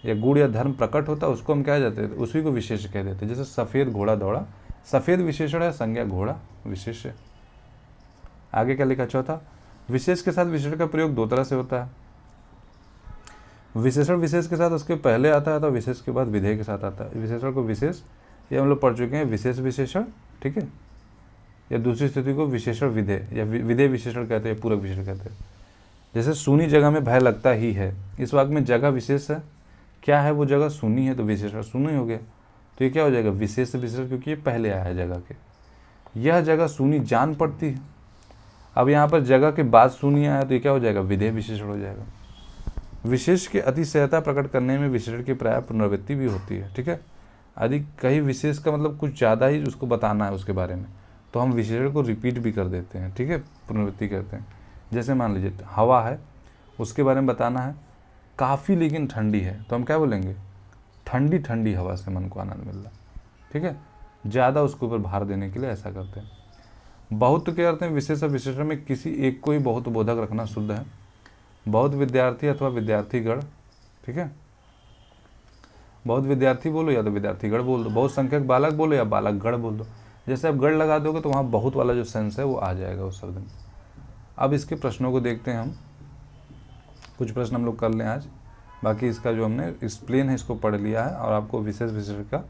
S1: या गुण या धर्म प्रकट होता है उसको हम क्या जाते हैं, उसी को विशेष कह देते हैं। जैसे सफ़ेद घोड़ा दौड़ा, सफ़ेद विशेषण है, संज्ञा घोड़ा विशेष है। आगे क्या लिखा, चौथा, विशेष के साथ विशेषण का प्रयोग दो तरह से होता है। विशेषण विशेष के साथ उसके पहले आता है, तो विशेष के बाद विधेय के साथ आता है। विशेषण को विशेष, ये हम लोग पढ़ चुके हैं, विशेष विशेषण, ठीक है। या दूसरी स्थिति को विशेषण विधेय या विधेय विशेषण कहते हैं, पूरक विशेषण कहते हैं। जैसे सूनी जगह में भय लगता ही है, इस वाक्य में जगह विशेष है, क्या है वो जगह, सूनी है, तो विशेषण सूनी हो गया। तो ये क्या हो जाएगा, विशेष विशेषण, क्योंकि ये पहले आया है जगह के। यह जगह सूनी जान पड़ती है। अब यहाँ पर जगह के बाद सूनी आया तो ये क्या हो जाएगा, विधेय विशेषण हो जाएगा। विशेष की अतिशयता प्रकट करने में विशेषण की प्राय पुनरावृत्ति भी होती है, ठीक है। यदि कहीं विशेष का मतलब कुछ ज़्यादा ही उसको बताना है उसके बारे में, तो हम विशेषण को रिपीट भी कर देते हैं, ठीक है, पुनरावृत्ति करते हैं। जैसे मान लीजिए हवा है, उसके बारे में बताना है, काफ़ी लेकिन ठंडी है, तो हम क्या बोलेंगे, ठंडी ठंडी हवा से मन को आनंद मिल रहा, ठीक है। ज़्यादा उसके ऊपर भार देने के लिए ऐसा करते हैं। बहुत क्या करते हैं, विशेष और विशेषण में किसी एक को ही बहुत बोधक रखना शुद्ध है। बहुत विद्यार्थी अथवा विद्यार्थीगण, ठीक है, बहुत विद्यार्थी बोलो या तो विद्यार्थीगण बोल दो, बहुत संख्यक बालक बोलो या बालकगण बोल दो। जैसे आप गढ़ लगा दोगे तो वहाँ बहुत वाला जो सेंस है वो आ जाएगा उस शब्द में। अब इसके प्रश्नों को देखते हैं हम, कुछ प्रश्न हम लोग कर लें आज, बाकी इसका जो हमने एक्सप्लेन है इसको पढ़ लिया है और आपको विशेष विशेषण का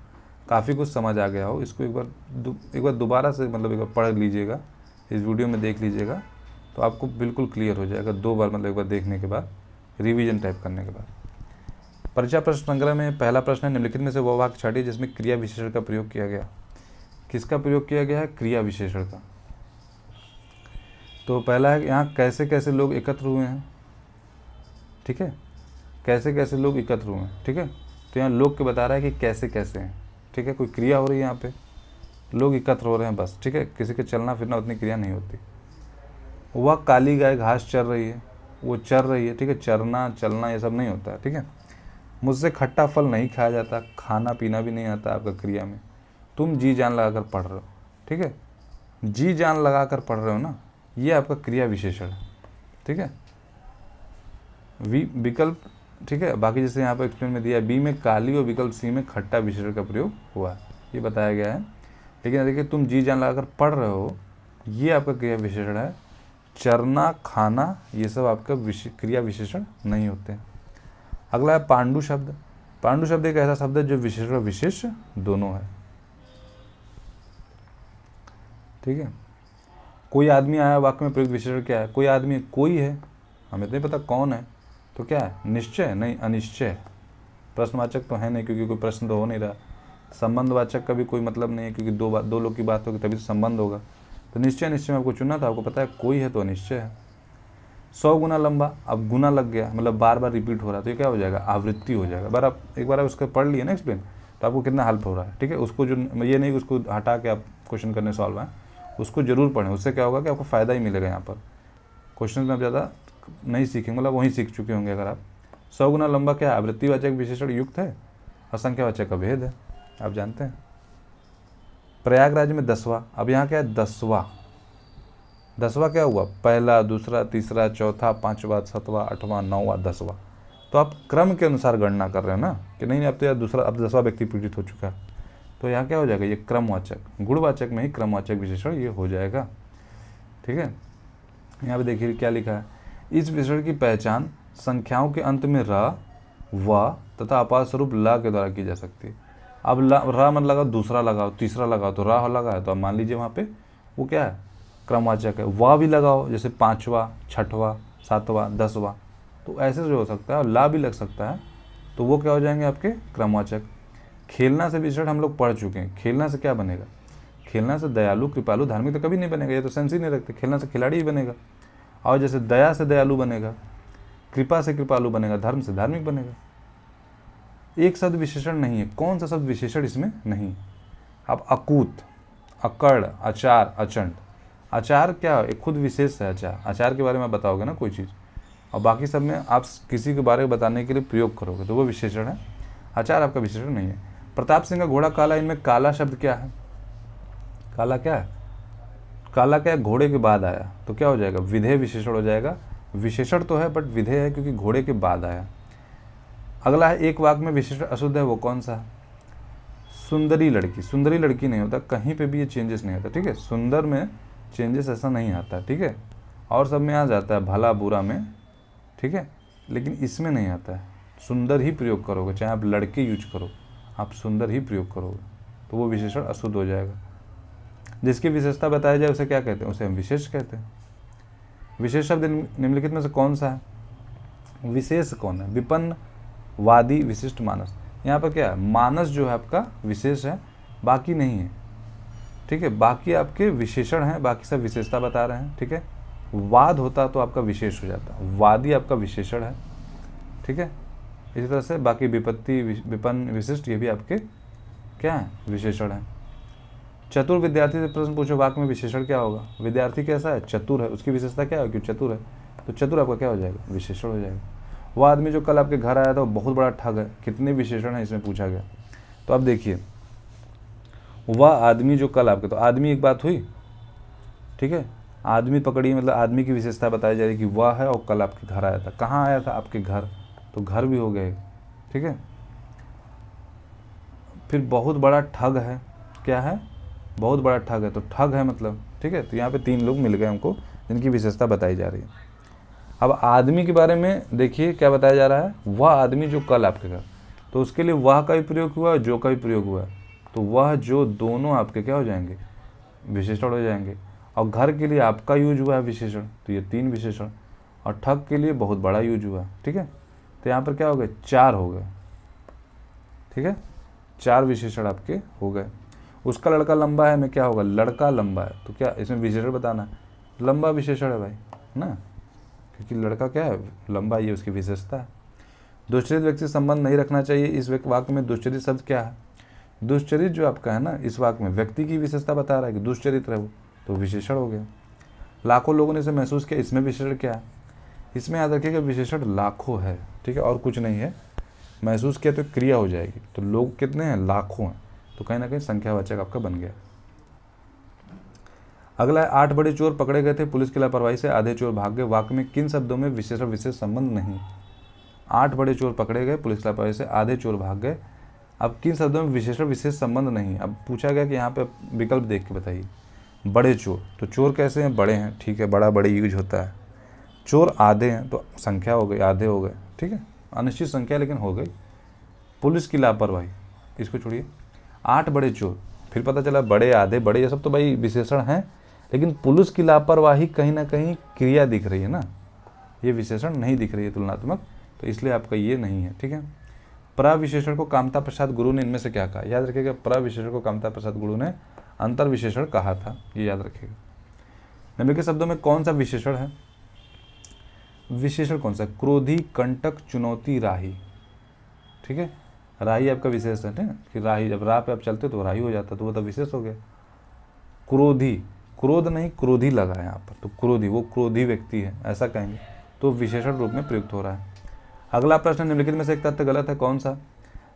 S1: काफ़ी कुछ समझ आ गया हो। इसको एक बार दोबारा से मतलब एक बार पढ़ लीजिएगा, इस वीडियो में देख लीजिएगा तो आपको बिल्कुल क्लियर हो जाएगा। 2 बार मतलब एक बार देखने के बाद, रिवीजन टाइप करने के बाद। परीक्षा प्रश्न संग्रह में पहला प्रश्न है, निम्नलिखित में से वह वाक्य छाटिए जिसमें क्रिया विशेषण का प्रयोग किया गया। किसका प्रयोग किया गया है, क्रिया विशेषण का। तो पहला है यहाँ कैसे कैसे लोग एकत्र हुए हैं, ठीक है, कैसे कैसे लोग एकत्र हुए हैं, ठीक है। तो यहाँ लोग के बता रहा है कि कैसे कैसे हैं, ठीक है, कोई क्रिया हो रही है यहाँ पे, लोग एकत्र हो रहे हैं बस, ठीक है, किसी के चलना फिरना उतनी क्रिया नहीं होती। वह काली गाय घास चर रही है, वो चर रही है, ठीक है, चरना चलना ये सब नहीं होता है, ठीक है। मुझसे खट्टा फल नहीं खाया जाता, खाना पीना भी नहीं आता आपका क्रिया में। तुम जी जान लगा कर पढ़ रहे हो, ठीक है, जी जान लगा कर पढ़ रहे हो ना, ये आपका क्रिया विशेषण है, ठीक है। विकल्प, ठीक है, बाकी जैसे यहाँ पर एक्सप्लेन में दिया है, बी में काली और विकल्प सी में खट्टा विशेषण का प्रयोग हुआ है, ये बताया गया है। लेकिन देखिए तुम जी जान लगाकर पढ़ रहे हो, ये आपका क्रिया विशेषण है। चरना खाना ये सब आपका क्रिया विशेषण नहीं होते। अगला है पांडु शब्द। पांडु शब्द एक ऐसा शब्द है जो विशेष और विशेष दोनों है, ठीक है। कोई आदमी आया, वाक्य में प्रयुक्त विशेषण क्या है, कोई आदमी, कोई है, हमें तो नहीं पता कौन है, तो क्या है, निश्चय नहीं अनिश्चय। प्रश्नवाचक तो है नहीं क्योंकि कोई प्रश्न तो हो नहीं रहा। संबंधवाचक का भी कोई मतलब नहीं है क्योंकि दो लोग की बात होगी तभी तो संबंध होगा। तो निश्चय निश्चय में आपको चुनना था, आपको पता है कोई है तो अनिश्चय है। 100 गुना लंबा, अब गुना लग गया मतलब बार बार रिपीट हो रहा है तो ये क्या हो जाएगा, आवृत्ति हो जाएगा। एक बार आप उसका पढ़ लिए ना एक्सप्लेन, तो आपको कितना हेल्प हो रहा है, ठीक है। उसको जो ये नहीं कि उसको हटा के आप क्वेश्चन करने सॉल्व है, उसको जरूर पढ़ें, उससे क्या होगा कि आपको फ़ायदा ही मिलेगा। यहाँ पर क्वेश्चन में आप ज़्यादा नहीं सीखेंगे, मतलब वहीं सीख चुके होंगे अगर आप। 100 गुना लंबा क्या है, आवृत्तिवाचक विशेषण युक्त है, असंख्यावाचक का भेद है, आप जानते हैं। प्रयागराज में 10वां, अब यहाँ क्या है 10वां, 10वां क्या हुआ, पहला दूसरा तीसरा चौथा पांचवा 7वां 8वां 9वां 10वां। तो आप क्रम के अनुसार गणना कर रहे हो ना कि नहीं, अब तो यार दूसरा, अब 10वां व्यक्ति पीड़ित हो चुका है, तो यहाँ क्या हो जाएगा, ये क्रमवाचक, गुणवाचक में ही क्रमवाचक विशेषण ये हो जाएगा, ठीक है। यहाँ पे देखिए क्या लिखा है, इस विशेषण की पहचान संख्याओं के अंत में र, व तथा अपार स्वरूप ला के द्वारा की जा सकती है। अब रा मन लगाओ, दूसरा लगाओ, तीसरा लगाओ, तो रा लगा है, तो अब मान लीजिए वहाँ पे वो क्या है, क्रमवाचक है। वा भी लगाओ, जैसे 5वां 6वां 7वां 10वां, तो ऐसे जो हो सकता है, और ला भी लग सकता है, तो वो क्या हो जाएंगे आपके क्रमवाचक। खेलना से विशेषण हम लोग पढ़ चुके हैं, खेलना से क्या बनेगा, खेलना से दयालु कृपालु धार्मिक तो कभी नहीं बनेगा, ये तो सेंस ही नहीं रखते। खेलना से खिलाड़ी ही बनेगा। और जैसे दया से दयालु बनेगा, कृपा से कृपालु बनेगा, धर्म से धार्मिक बनेगा। एक शब्द विशेषण नहीं है, कौन सा शब्द विशेषण इसमें नहीं। अब अकूत, अकड़, आचार, अचंड, आचार क्या है, एक खुद विशेष है। आचार के बारे में आप बताओगे ना कोई चीज़, और बाकी सब में आप किसी के बारे में बताने के लिए प्रयोग करोगे तो वो विशेषण है, आचार आपका विशेषण नहीं है। प्रताप सिंह का घोड़ा काला, इनमें काला शब्द क्या है, काला क्या है, काला क्या है, घोड़े के बाद आया, तो क्या हो जाएगा, विधेय विशेषण हो जाएगा। विशेषण तो है बट विधेय है क्योंकि घोड़े के बाद आया। अगला है एक वाक्य में विशेषण अशुद्ध है, वो कौन सा है, सुंदरी लड़की। सुंदरी लड़की नहीं होता, कहीं पे भी ये चेंजेस नहीं होता, ठीक है। सुंदर में चेंजेस ऐसा नहीं आता, ठीक है, और सब में आ जाता है, भला बुरा में, ठीक है, लेकिन इसमें नहीं आता है। सुंदर ही प्रयोग करोगे, चाहे आप लड़के यूज करो, आप सुंदर ही प्रयोग करोगे, तो वो विशेषण अशुद्ध हो जाएगा। जिसकी विशेषता बताया जाए उसे क्या कहते हैं, उसे हम विशेष कहते हैं। विशेष शब्द निम्नलिखित में से कौन सा है, विशेष कौन है, विपन्न, वादी, विशिष्ट, मानस। यहाँ पर क्या है, मानस जो है आपका विशेष है, बाकी नहीं है, ठीक ठीक है, बाकी आपके विशेषण हैं, बाकी सब विशेषता बता रहे हैं। ठीक है, वाद होता तो आपका विशेष हो जाता, वादी आपका विशेषण है। ठीक है, इसी तरह से बाकी विपत्ति, विपन्न, विशिष्ट, ये भी आपके क्या है, विशेषण है। चतुर विद्यार्थी से प्रश्न पूछो, वाक्य में विशेषण क्या होगा? विद्यार्थी कैसा है? चतुर है, उसकी विशेषता क्या है? क्यों चतुर है, तो चतुर आपका क्या हो जाएगा? विशेषण हो जाएगा। वह आदमी जो कल आपके घर आया था वो बहुत बड़ा ठग है, कितने विशेषण है इसमें पूछा गया? तो अब देखिए, वह आदमी जो कल आपके, तो आदमी एक बात हुई। ठीक है, आदमी पकड़िए, मतलब आदमी की विशेषता बताई जा रही कि वह है और कल आपके घर आया था। कहाँ आया था? आपके घर, तो घर भी हो गए। ठीक है, फिर बहुत बड़ा ठग है, क्या है? बहुत बड़ा ठग है, तो ठग है मतलब। ठीक है, तो यहाँ पे 3 लोग मिल गए हमको जिनकी विशेषता बताई जा रही है। अब आदमी के बारे में देखिए क्या बताया जा रहा है, वह आदमी जो कल आपके घर, तो उसके लिए वह का भी प्रयोग हुआ, जो का भी प्रयोग हुआ, तो वह जो दोनों आपके क्या हो जाएंगे? विशेषण हो जाएंगे। और घर के लिए आपका यूज हुआ है विशेषण, तो ये 3 विशेषण। और ठग के लिए बहुत बड़ा यूज हुआ। ठीक है, तो यहाँ पर क्या हो गए? 4 हो गए। ठीक है, 4 विशेषण आपके हो गए। उसका लड़का लंबा है में क्या होगा? लड़का लंबा है, तो क्या इसमें विशेषण बताना है? लंबा विशेषण है भाई ना, क्योंकि लड़का क्या है? लंबा, ये उसकी विशेषता है। दुश्चरित व्यक्ति से संबंध नहीं रखना चाहिए, इस वाक्य में दुश्चरित शब्द क्या है? दुश्चरित जो आपका है ना, इस वाक्य में व्यक्ति की विशेषता बता रहा है कि दुश्चरित है वो, तो विशेषण हो गया। लाखों लोगों ने इसे महसूस किया, इसमें विशेषण क्या है? इसमें याद रखिएगा विशेषण लाखों है। ठीक है, और कुछ नहीं है। महसूस किया तो क्रिया हो जाएगी, तो लोग कितने हैं? लाखों हैं, तो कहीं ना कहीं संख्यावाचक आपका बन गया। अगला है, 8 बड़े चोर पकड़े गए थे, पुलिस की लापरवाही से आधे चोर भाग गए। वाक्य में किन शब्दों में विशेषण विशेष संबंध नहीं? 8 बड़े चोर पकड़े गए, पुलिस की लापरवाही से आधे चोर भाग गए। अब किन शब्दों में विशेषण विशेष संबंध नहीं? अब पूछा गया कि यहाँ पे विकल्प देख के बताइए। बड़े चोर, तो चोर कैसे हैं? बड़े हैं। ठीक है, बड़ा बड़े यूज होता है। चोर आधे हैं, तो संख्या हो गई, आधे हो गए। ठीक है, अनिश्चित संख्या लेकिन हो गई। पुलिस की लापरवाही, इसको छोड़िए। 8 बड़े चोर, फिर पता चला बड़े, आधे, बड़े, ये सब तो भाई विशेषण हैं, लेकिन पुलिस की लापरवाही कहीं ना कहीं क्रिया दिख रही है ना, ये विशेषण नहीं दिख रही है तुलनात्मक, तो इसलिए आपका ये नहीं है। ठीक है, प्रविशेषण को कामता प्रसाद गुरु ने इनमें से क्या कहा? याद रखिएगा, प्रविशेषण को कामता प्रसाद गुरु ने अंतर विशेषण कहा था, ये याद रखिएगा। निम्नलिखित शब्दों में कौन सा विशेषण है? विशेषण कौन सा? क्रोधी, कंटक, चुनौती, राही। ठीक है, राही आपका विशेष है ना, कि राही, जब राह पे आप चलते तो राही हो जाता, तो वो तो विशेष हो गया। क्रोधी, क्रोध नहीं, क्रोधी लगा है यहाँ पर, तो क्रोधी, वो क्रोधी व्यक्ति है ऐसा कहेंगे, तो विशेषण रूप में प्रयुक्त हो रहा है। अगला प्रश्न, निम्नलिखित में से एक तथ्य गलत है, कौन सा?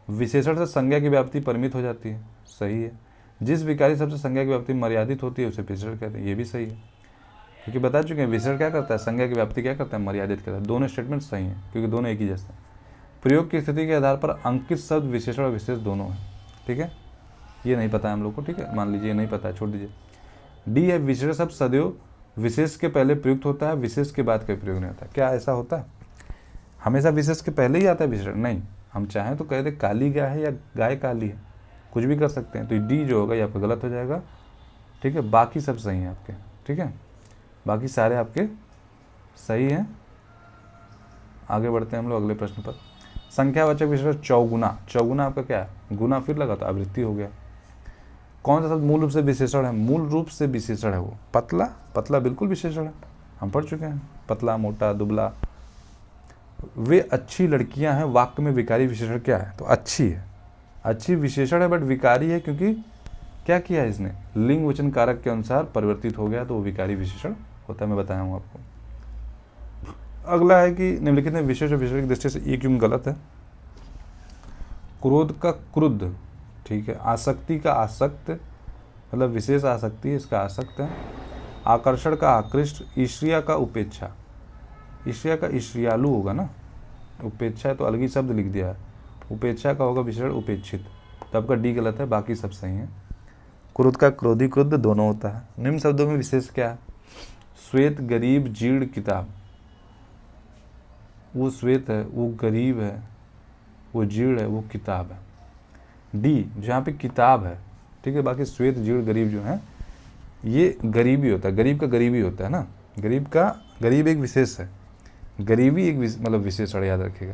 S1: विशेषण से संज्ञा की व्याप्ति परिमित हो जाती है, सही है। जिस विकारी शब्द से संज्ञा की व्याप्ति मर्यादित होती है उसे विशेषण कहते हैं, ये भी सही है, क्योंकि बता चुके हैं विशेषण क्या करता है? संज्ञा की व्याप्ति क्या करता है? मर्यादित करता है। दोनों स्टेटमेंट सही हैं, क्योंकि दोनों एक ही जैसे हैं। प्रयोग की स्थिति के आधार पर अंकित शब्द विशेषण और विशेष दोनों हैं। ठीक है, ये नहीं पता है हम लोग को। ठीक है, मान लीजिए नहीं पता है, छोड़ दीजिए। डी है, विशेषण शब्द सदैव विशेष के पहले प्रयुक्त होता है, विशेष के बाद कोई प्रयोग नहीं होता। क्या ऐसा होता है? हमेशा विशेष के पहले ही आता है विशेषण? नहीं, हम चाहें तो कह दे काली गाय है या गाय काली है, कुछ भी कर सकते हैं, तो डी जो होगा ये आपका गलत हो जाएगा। ठीक है, बाकी सब सही हैं आपके। ठीक है, बाकी सारे आपके सही हैं। आगे बढ़ते हैं हम लोग अगले प्रश्न पर। संख्यावाचक विशेषण चौगुना, चौगुना आपका क्या है? गुना फिर लगा तो आवृत्ति हो गया। कौन सा शब्द मूल रूप से विशेषण है? मूल रूप से विशेषण है वो पतला, पतला बिल्कुल विशेषण है, हम पढ़ चुके हैं, पतला, मोटा, दुबला। वे अच्छी लड़कियां हैं, वाक्य में विकारी विशेषण क्या है? तो अच्छी है, अच्छी विशेषण है, बट विकारी है क्योंकि क्या किया है इसने? लिंग वचन कारक के अनुसार परिवर्तित हो गया, तो वो विकारी विशेषण होता है, मैं बताया हूँ आपको। अगला है कि निम्नलिखित में विशेष और विशेषण की दृष्टि से ये क्यों गलत है? क्रोध का क्रुद्ध, ठीक है, आसक्ति का आसक्त, मतलब विशेष आसक्ति है, इसका आसक्त है। आकर्षण का आकृष्ट, ईर्ष्या का उपेक्षा, ईर्ष्या का ईर्ष्यालु होगा ना, उपेक्षा है तो अलग ही शब्द लिख दिया है, उपेक्षा का होगा विशेषण उपेक्षित, तो आपका डी गलत है, बाकी सब सही है। क्रोध का क्रोधी, क्रुद्ध दोनों होता है। निम्न शब्दों में विशेष क्या है? श्वेत, गरीब, जीर्ण, किताब। वो श्वेत है, वो गरीब है, वो जीर्ण है, वो किताब है। डी जहाँ पे किताब है, ठीक है, बाकी श्वेत, जीर्ण, गरीब जो है ये गरीबी होता है, गरीब का गरीबी होता है ना, गरीब का गरीब एक विशेष है, गरीबी एक मतलब विशेषण, याद रखिएगा।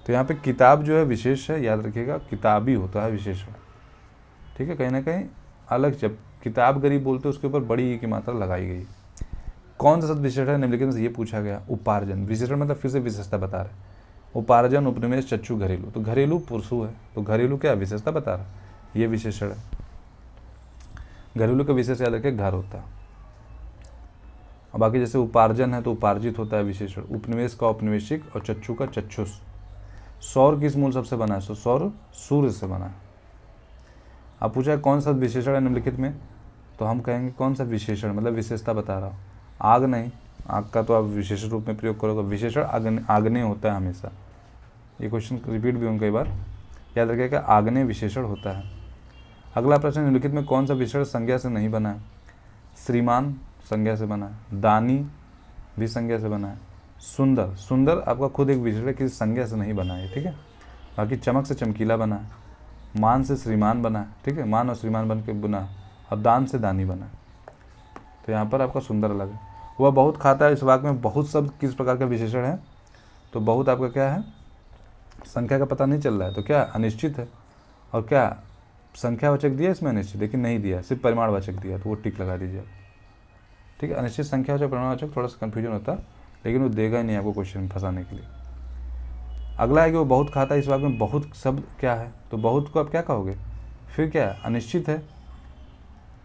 S1: तो यहाँ पे किताब जो है विशेष है, याद रखिएगा, किताबी होता है विशेषण। ठीक है, कहीं ना कहीं अलग जब किताब गरीब बोलते उसके ऊपर बड़ी ई की मात्रा लगाई गई। कौन सा शब्द विशेषण है निम्नलिखित में से ये पूछा गया। उपार्जन, विशेषण मतलब फिर से विशेषता बता रहे। उपार्जन, उपनिवेश, चच्चू, घरेलू। तो घरेलू पुरुषु है, तो घरेलू क्या विशेषता बता रहा, ये विशेषण है। घरेलू का विशेष याद रखें घर होता है। और बाकी जैसे उपार्जन है तो उपार्जित होता है विशेषण, उपनिवेश का औपनिवेशिक और चच्चू का चक्षुष। सौर किस मूल शब्द से बना है, सौर सूर्य से बना है। अब पूछा है कौन सा विशेषण है निम्नलिखित में, तो हम कहेंगे कौन सा विशेषण मतलब विशेषता बता रहा हूँ। आग नहीं, आग का तो आप विशेष रूप में प्रयोग करोगे, विशेषण आग्नेय होता है हमेशा। ये क्वेश्चन रिपीट भी होंगे कई बार, याद रखिएगा आग्नेय विशेषण होता है। अगला प्रश्न निम्नलिखित में कौन सा विशेषण संज्ञा से नहीं बना है। श्रीमान संज्ञा से बना है, दानी भी संज्ञा से बना है, सुंदर, सुंदर आपका खुद एक विशेषण किसी संज्ञा से नहीं बना है, ठीक है। बाकी चमक से चमकीला बना है, मान से श्रीमान बना है, ठीक है, मान और श्रीमान बन के बना, और दान से दानी बना है। तो यहाँ पर आपका सुंदर अलग है। वह बहुत खाता है, इस वाक्य में बहुत शब्द किस प्रकार का विशेषण है, तो बहुत आपका क्या है, संख्या का पता नहीं चल रहा है, तो क्या अनिश्चित है। और क्या संख्यावाचक दिया इसमें अनिश्चित, लेकिन नहीं दिया, सिर्फ परिमाणवाचक दिया, तो वो टिक लगा दीजिए, ठीक है। अनिश्चित संख्यावाचक परिमाणवाचक थोड़ा सा कन्फ्यूजन होता है, लेकिन वो देगा ही नहीं आपको क्वेश्चन में फंसाने के लिए। अगला है कि वो बहुत खाता है, इस वाक्य में बहुत शब्द क्या है, तो बहुत को आप क्या कहोगे, फिर क्या है अनिश्चित है।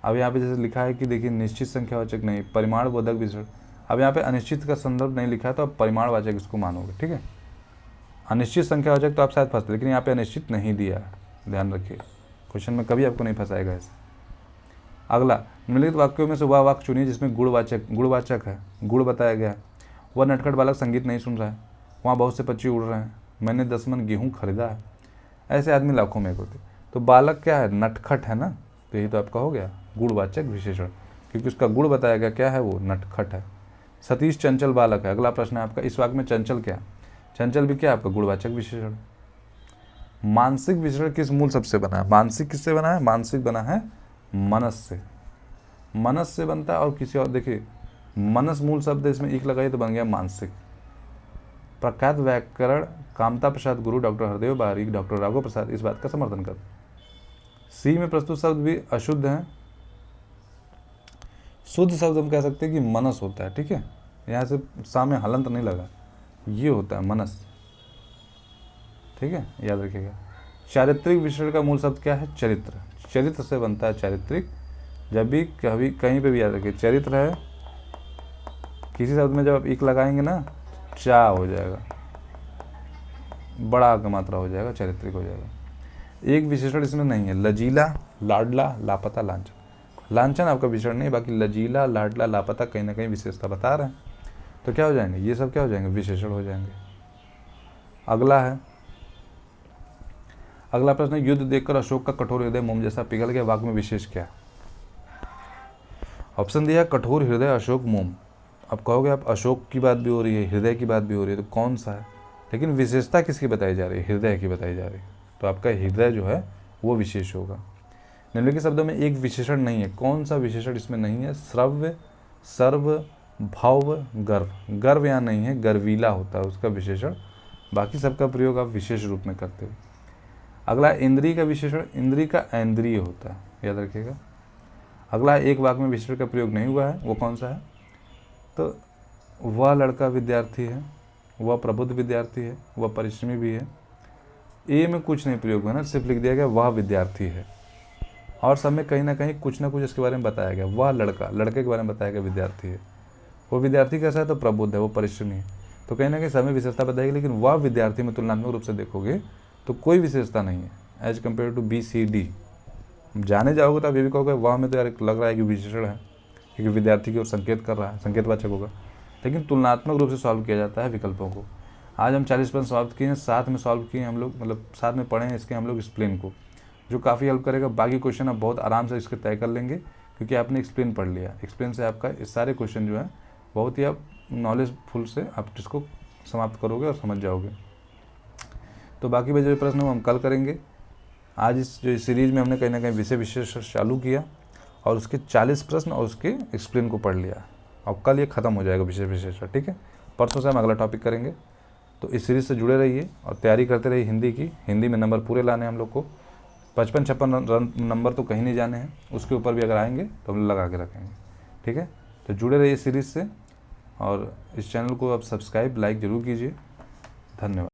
S1: अब यहाँ पे जैसे लिखा है कि देखिए निश्चित संख्यावाचक नहीं, परिमाणबोधक विशेषण। अब यहाँ पे अनिश्चित का संदर्भ नहीं लिखा है तो आप परिमाणवाचक इसको मानोगे, ठीक है। अनिश्चित संख्यावाचक तो आप शायद फंसते, लेकिन यहाँ पे अनिश्चित नहीं दिया, ध्यान रखिए, क्वेश्चन में कभी आपको नहीं फंसाएगा ऐसे। अगला, निम्नलिखित वाक्यों में से वह वाक्य चुनिए जिसमें गुणवाचक है, गुण बताया गया है। वह नटखट बालक संगीत नहीं सुन रहा है, वहाँ बहुत से पक्षी उड़ रहे हैं, मैंने 10 मन गेहूँ खरीदा है। ऐसे आदमी लाखों में एक होते। तो बालक क्या है, नटखट है ना, तो यही तो आपका हो गया गुणवाचक विशेषण, क्योंकि उसका गुण बताया गया क्या है, वो नटखट है। सतीश चंचल बालक है। अगला प्रश्न है आपका, इस वाक्य में चंचल क्या, चंचल भी क्या आपका गुणवाचक विशेषण। मानसिक विशेषण किस मूल शब्द से बना है, मानसिक किससे बना है, मानसिक बना है मनस से, मनस से बनता है। और किसी और देखिए मनस मूल शब्द इसमें एक लगाइए तो बन गया मानसिक। प्रख्यात व्याकरण कामता प्रसाद गुरु डॉक्टर हरदेव बारिक, डॉक्टर राघव प्रसाद इस बात का समर्थन करते। सी में प्रस्तुत शब्द भी अशुद्ध हैं, शुद्ध शब्द हम कह सकते हैं कि मनस होता है, ठीक है। यहाँ से सामने हलंत नहीं लगा, ये होता है मनस, ठीक है, याद रखिएगा। चारित्रिक विशेषण का मूल शब्द क्या है, चरित्र, चरित्र से बनता है चारित्रिक। जब भी कभी कहीं पे भी याद रखिए चरित्र है, किसी शब्द में जब आप एक लगाएंगे ना, चा हो जाएगा, बड़ा का मात्रा हो जाएगा, चारित्रिक हो जाएगा। एक विशेषण इसमें नहीं है, लजीला, लाडला, लापता, लांछन। लांछन आपका विशेषण नहीं, बाकी लजीला, लाडला, लापता कहीं ना कहीं विशेषता बता रहे हैं, तो क्या हो जाएंगे, ये सब क्या हो जाएंगे, विशेषण हो जाएंगे। अगला है, अगला प्रश्न, युद्ध देखकर अशोक का कठोर हृदय मोम जैसा पिघल गया, वाक्य में विशेष क्या। ऑप्शन दिया कठोर हृदय, अशोक, मोम। अब कहोगे आप अशोक की बात भी हो रही है, हृदय की बात भी हो रही है, तो कौन सा है, लेकिन विशेषता किसकी बताई जा रही है, हृदय की बताई जा रही है, तो आपका हृदय जो है वो विशेष होगा। निम्नलिखित शब्दों में एक विशेषण नहीं है, कौन सा विशेषण इसमें नहीं है, श्रव्य, सर्व, भव्य, गर्व। गर्व यहाँ नहीं है, गर्वीला होता है उसका विशेषण, बाकी सबका प्रयोग आप विशेष रूप में करते हो। अगला इंद्रिय का विशेषण, इंद्रिय का ऐन्द्रिय होता है, याद रखिएगा। अगला एक वाक्य में विशेषण का प्रयोग नहीं हुआ है, वो कौन सा है, तो वह लड़का विद्यार्थी है, वह प्रबुद्ध विद्यार्थी है, वह परिश्रमी भी है। ए में कुछ नहीं प्रयोग हुआ ना, सिर्फ लिख दिया गया वह विद्यार्थी है, और सब में कहीं ना कहीं कुछ ना कुछ इसके बारे में बताया गया। वह लड़का, लड़के के बारे में बताया गया विद्यार्थी है, वो विद्यार्थी कैसा है, तो प्रबुद्ध है, वो परिश्रमी है, तो कहीं ना कहीं सब में विशेषता बताएगी। लेकिन वह विद्यार्थी में तुलनात्मक रूप से देखोगे तो कोई विशेषता नहीं है as compare to B C D. जाने जाओगे तो आप ये भी कहोगे वह में तो यार लग रहा है कि विशेषण है, क्योंकि विद्यार्थी की ओर संकेत कर रहा है, संकेतवाचक होगा, लेकिन तुलनात्मक रूप से सॉल्व किया जाता है विकल्पों को। आज हम 40 प्रश्न सॉल्व किए हैं, साथ में सॉल्व किए हम लोग, मतलब साथ में पढ़े हैं इसके हम लोग एक्सप्लेन को, जो काफ़ी हेल्प करेगा। बाकी क्वेश्चन आप बहुत आराम से इसके तय कर लेंगे, क्योंकि आपने एक्सप्लेन पढ़ लिया। एक्सप्लेन से आपका इस सारे क्वेश्चन जो है बहुत ही आप नॉलेजफुल से आप इसको समाप्त करोगे और समझ जाओगे। तो बाकी बचे जो प्रश्न हम कल करेंगे। आज इस जो सीरीज में हमने कहीं ना कहीं विषय विशेष चालू किया और उसके 40 प्रश्न और उसके एक्सप्लेन को पढ़ लिया, और कल ये ख़त्म हो जाएगा विषय विशेष, ठीक है। परसों से हम अगला टॉपिक करेंगे। तो इस सीरीज़ से जुड़े रहिए और तैयारी करते रहिए हिंदी की। हिंदी में नंबर पूरे लाने हम लोग को, 55-56 नंबर तो कहीं नहीं जाने हैं, उसके ऊपर भी अगर आएंगे तो हम लगा के रखेंगे। ठीक है, तो जुड़े रहिए सीरीज़ से, और इस चैनल को आप सब्सक्राइब लाइक ज़रूर कीजिए। धन्यवाद।